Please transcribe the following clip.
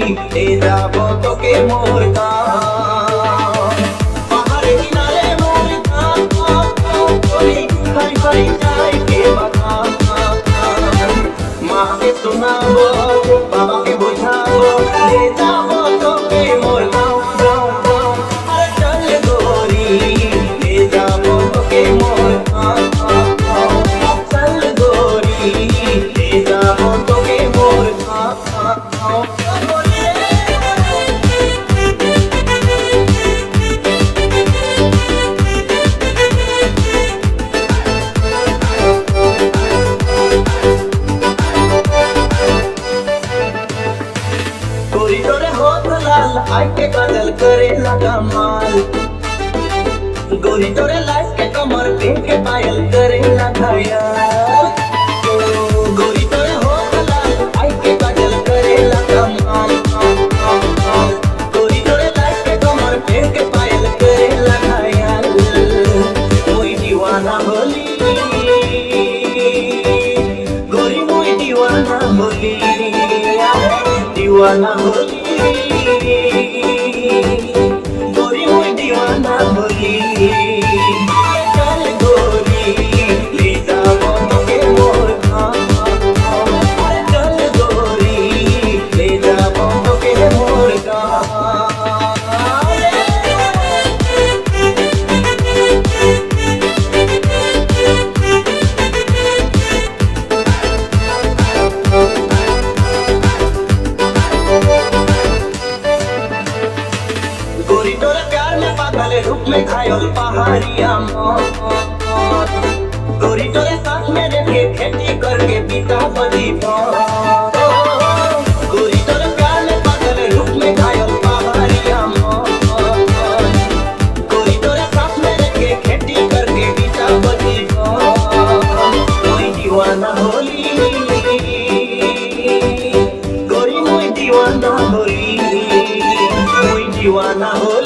এ যাব তোকে মোর গান পাহাড়ে কিনারে মোর গান করি হাই হাই যাই কে বাধা মাকে শোনাবো বাবাকে বোঝাবো এ যাব তোকে মোর গান আরে চল গোরি এ যাব তোকে মোর গান চল গোরি এ যাব তোকে মোর গান कॉरिडोर होत लाल आके काजल करे लगा माल गोरी तोरे लाइफ के कमर पे के पायल करे लगा यार गोरी तोरे होत लाल आके काजल करे लगा माल गोरी तोरे लाइफ के कमर पे के पायल करे लगा यार मोई दीवाना होली गोरी मोई दीवाना होली दीवाना होली गोरी मोई दीवाना होली चल गोरी ले जाओ तोके मोर गान चल गोरी ले जाओ तोके मोर गान गोरी तोरे प्यार में पागल रूप में घायल पहाड़िया मौत गोरी तोरे साथ में देखे खेती करके बीता बदी गोरी तोरे प्यार में पागल रूप में घायल पहाड़िया मौत गोरी तोरे साथ में देखे खेती करके बीता बदी कोई दीवाना होली गोरी मोई दीवाना होली दीवाना हो